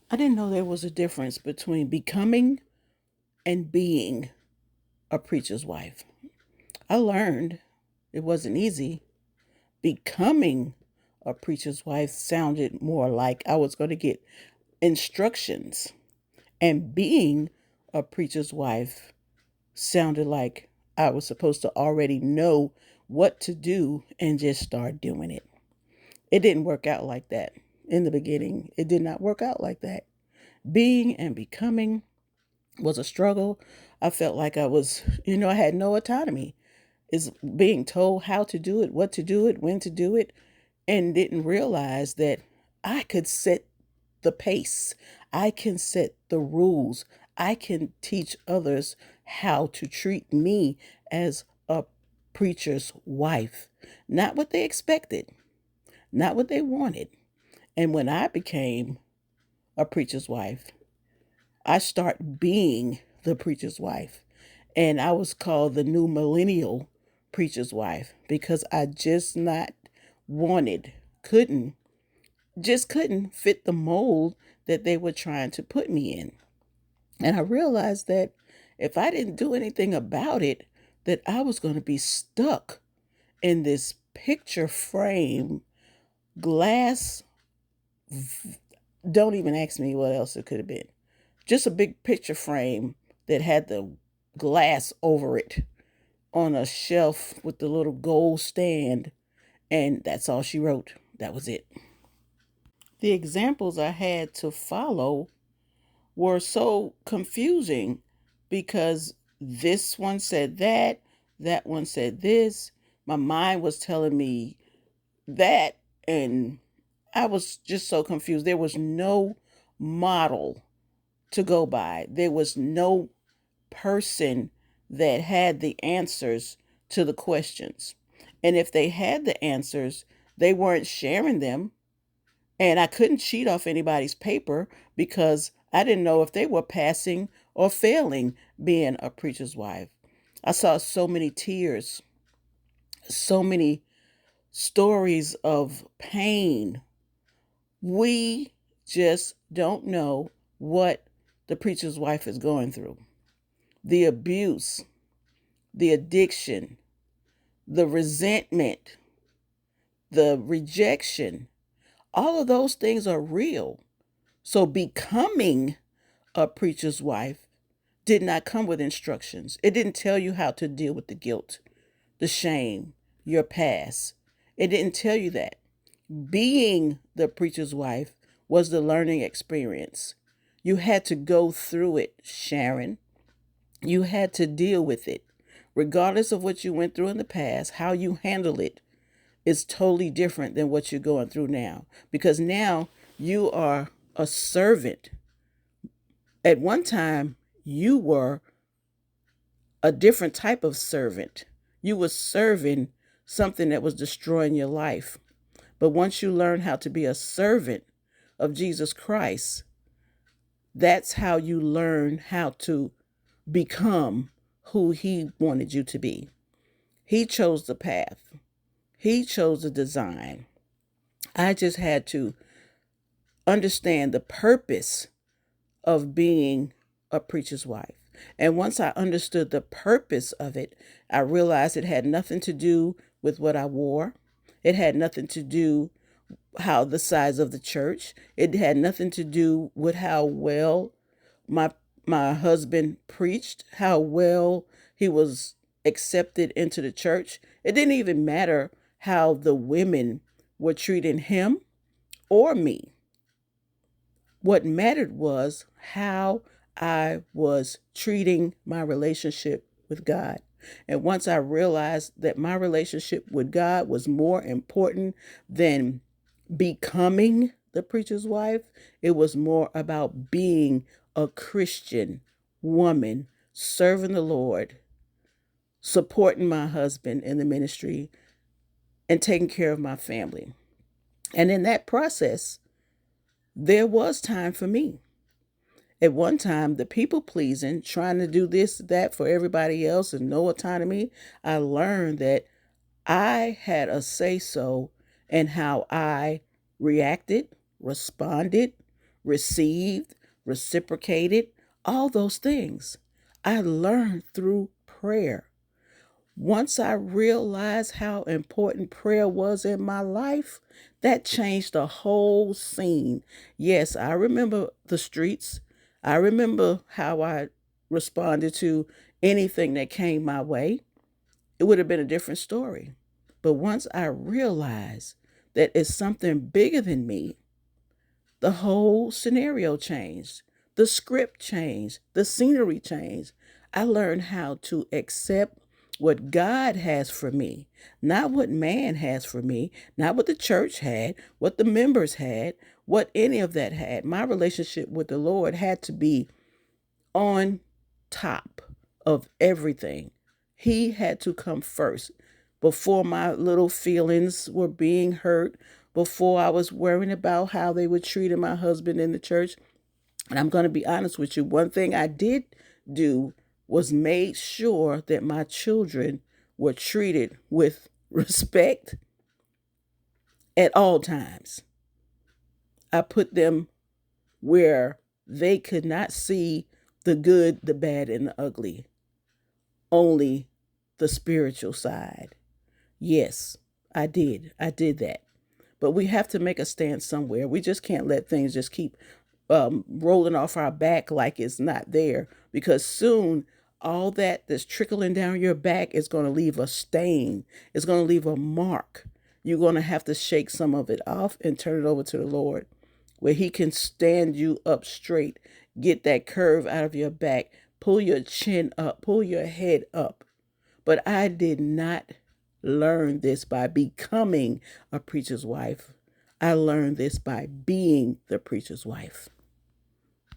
I didn't know there was a difference between becoming and being a preacher's wife. I learned it wasn't easy. Becoming a preacher's wife sounded more like I was going to get instructions, and being a preacher's wife sounded like I was supposed to already know what to do and just start doing it. It didn't work out like that in the beginning. It did not work out like that. Being and becoming was a struggle. I felt like I had no autonomy. Is being told how to do it, what to do it, when to do it, and didn't realize that I could set the pace. I can set the rules. I can teach others how to treat me as a preacher's wife. Not what they expected, not what they wanted. And when I became a preacher's wife, I start being the preacher's wife. And I was called the new millennial preacher's wife because I just not wanted, couldn't, just couldn't fit the mold that they were trying to put me in. And I realized that if I didn't do anything about it, that I was going to be stuck in this picture frame glass. Don't even ask me what else it could have been. Just a big picture frame that had the glass over it on a shelf with the little gold stand. And that's all she wrote. That was it. The examples I had to follow were so confusing because this one said that, that one said this. My mind was telling me that, and I was just so confused. There was no model to go by, there was no person that had the answers to the questions. And if they had the answers, they weren't sharing them. And I couldn't cheat off anybody's paper because I didn't know if they were passing or failing being a preacher's wife. I saw so many tears, so many stories of pain. We just don't know what the preacher's wife is going through. The abuse, the addiction, the resentment, the rejection, all of those things are real. So becoming a preacher's wife did not come with instructions. It didn't tell you how to deal with the guilt, the shame, your past. It didn't tell you that. Being the preacher's wife was the learning experience. You had to go through it, Sharon. You had to deal with it. Regardless of what you went through in the past, how you handle it is totally different than what you're going through now. Because now you are a servant. At one time, you were a different type of servant. You were serving something that was destroying your life. But once you learn how to be a servant of Jesus Christ, that's how you learn how to become who He wanted you to be. He chose the path, He chose the design. I just had to understand the purpose of being a preacher's wife. And once I understood the purpose of it, I realized it had nothing to do with what I wore. It had nothing to do how the size of the church. It had nothing to do with how well my my husband preached, how well he was accepted into the church. It didn't even matter how the women were treating him or me. What mattered was how I was treating my relationship with God. And once I realized that my relationship with God was more important than becoming the preacher's wife, it was more about being a Christian woman, serving the Lord, supporting my husband in the ministry, and taking care of my family. And in that process, there was time for me. At one time, the people pleasing, trying to do this, that for everybody else and no autonomy, I learned that I had a say so in how I reacted, responded, received, reciprocated, all those things. I learned through prayer. Once I realized how important prayer was in my life, that changed the whole scene. Yes, I remember the streets. I remember how I responded to anything that came my way. It would have been a different story. But once I realized that it's something bigger than me, the whole scenario changed. The script changed. The scenery changed. I learned how to accept what God has for me, not what man has for me, not what the church had, what the members had, what any of that had. My relationship with the Lord had to be on top of everything. He had to come first before my little feelings were being hurt, before I was worrying about how they were treating my husband in the church. And I'm going to be honest with you, one thing I did do was made sure that my children were treated with respect at all times. I put them where they could not see the good, the bad, and the ugly, only the spiritual side. Yes, I did. I did that. But we have to make a stand somewhere. We just can't let things just keep rolling off our back like it's not there, because soon all that's trickling down your back is going to leave a stain. It's going to leave a mark. You're going to have to shake some of it off and turn it over to the Lord, where He can stand you up straight, get that curve out of your back, pull your chin up, pull your head up. But I did not learn this by becoming a preacher's wife. I learned this by being the preacher's wife.